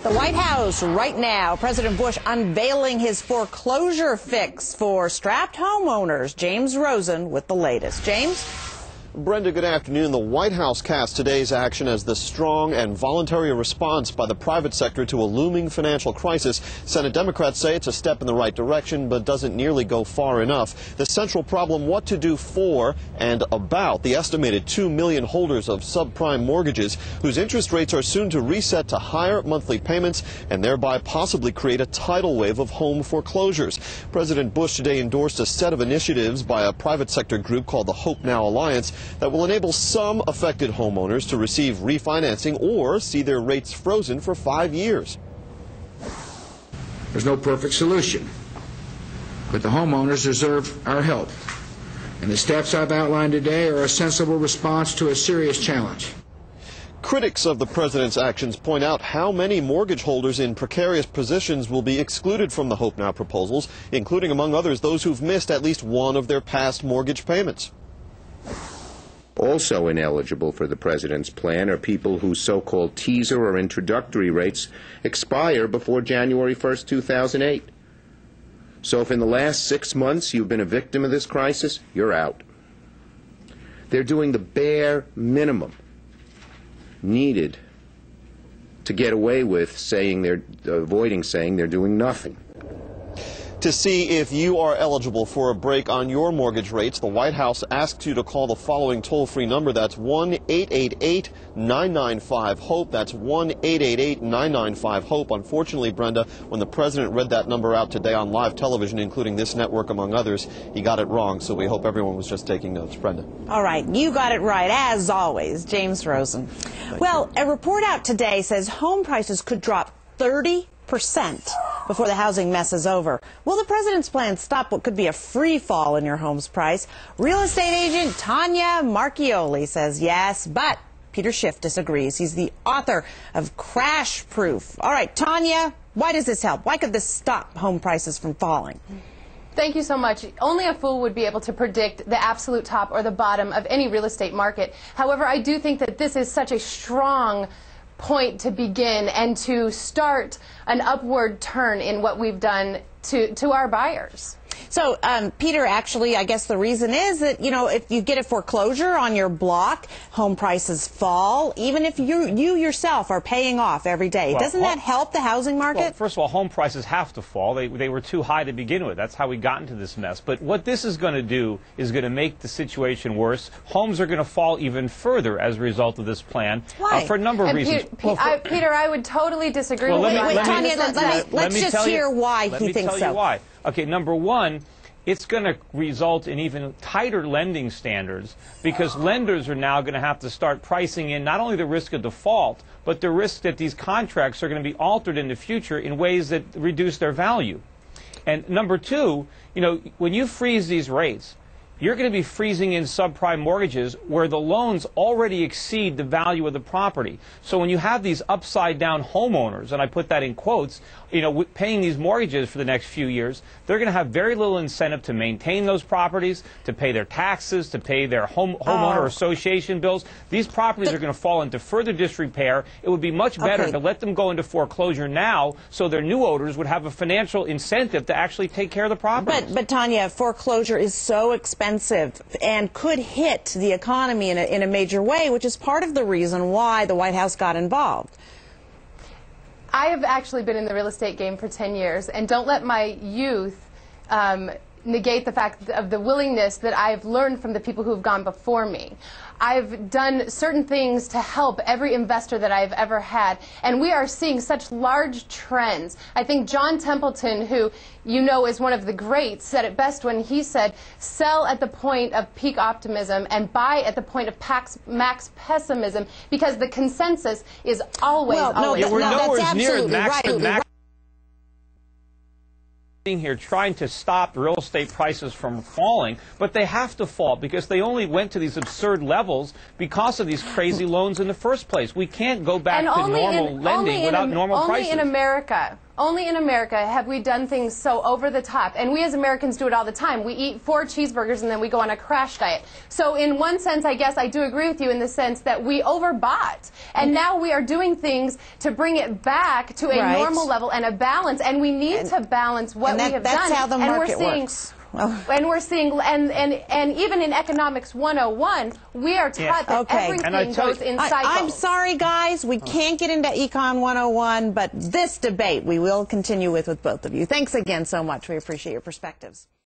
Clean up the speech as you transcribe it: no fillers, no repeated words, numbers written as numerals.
The White House right now, President Bush unveiling his foreclosure fix for strapped homeowners. James Rosen with the latest. James? Brenda, good afternoon. The White House cast today's action as the strong and voluntary response by the private sector to a looming financial crisis. Senate Democrats say it's a step in the right direction, but doesn't nearly go far enough. The central problem, what to do for and about the estimated 2 million holders of subprime mortgages whose interest rates are soon to reset to higher monthly payments and thereby possibly create a tidal wave of home foreclosures. President Bush today endorsed a set of initiatives by a private sector group called the Hope Now Alliance that will enable some affected homeowners to receive refinancing or see their rates frozen for 5 years. There's no perfect solution, but the homeowners deserve our help. And the steps I've outlined today are a sensible response to a serious challenge. Critics of the president's actions point out how many mortgage holders in precarious positions will be excluded from the Hope Now proposals, including, among others, those who've missed at least one of their past mortgage payments. Also ineligible for the president's plan are people whose so-called teaser or introductory rates expire before January 1st, 2008. So if in the last 6 months you've been a victim of this crisis, you're out. They're doing the bare minimum needed to get away with avoiding saying they're doing nothing. To see if you are eligible for a break on your mortgage rates, the White House asks you to call the following toll-free number. That's 1-888-995-HOPE. That's 1-888-995-HOPE. Unfortunately, Brenda, when the president read that number out today on live television, including this network among others, he got it wrong. So we hope everyone was just taking notes. Brenda. All right. You got it right, as always. James Rosen. Well, a report out today says home prices could drop 30% before the housing mess is over. Will the president's plan stop what could be a free fall in your home's price? Real estate agent Tanya Marchioli says yes, but Peter Schiff disagrees. He's the author of Crash Proof. All right, Tanya, why does this help? Why could this stop home prices from falling? Thank you so much. Only a fool would be able to predict the absolute top or the bottom of any real estate market. However, I do think that this is such a strong point to begin and to start an upward turn in what we've done to our buyers. So, Peter, actually, I guess the reason is that, you know, if you get a foreclosure on your block, home prices fall, even if you yourself are paying off every day. Well, doesn't that help the housing market? Well, first of all, home prices have to fall. They were too high to begin with. That's how we got into this mess. But what this is going to do is going to make the situation worse. Homes are going to fall even further as a result of this plan. Why? For a number of reasons. Peter, I would totally disagree with you. Wait, Tanya, let's just hear why he thinks so. Let me tell you why. Okay, number one, it's going to result in even tighter lending standards because lenders are now going to have to start pricing in not only the risk of default, but the risk that these contracts are going to be altered in the future in ways that reduce their value. And number two, you know, when you freeze these rates, you're going to be freezing in subprime mortgages where the loans already exceed the value of the property. So when you have these upside-down homeowners, and I put that in quotes, you know, paying these mortgages for the next few years, they're going to have very little incentive to maintain those properties, to pay their taxes, to pay their homeowner association bills. These properties are going to fall into further disrepair. It would be much better to let them go into foreclosure now so their new owners would have a financial incentive to actually take care of the properties. But Tanya, foreclosure is so expensive and could hit the economy in a major way, which is part of the reason why the White House got involved. I have actually been in the real estate game for 10 years, and don't let my youth negate the fact of the willingness that I've learned from the people who have gone before me. I've done certain things to help every investor that I've ever had, and we are seeing such large trends. I think John Templeton, who you know is one of the greats, said it best when he said, sell at the point of peak optimism and buy at the point of max pessimism, because the consensus is always, we're that's absolutely right. Here trying to stop real estate prices from falling, but they have to fall because they only went to these absurd levels because of these crazy loans in the first place. We can't go back to normal lending without normal prices. only in America have we done things so over the top. And we as Americans do it all the time. We eat 4 cheeseburgers and then we go on a crash diet. So in one sense, I guess I do agree with you in the sense that we overbought. And now we are doing things to bring it back to a normal level and a balance. And we need to balance what we have done. That's how the market works. And we're seeing, and even in Economics 101, we are taught that everything goes in cycles. I'm sorry, guys, we can't get into Econ 101, but this debate we will continue with both of you. Thanks again so much. We appreciate your perspectives.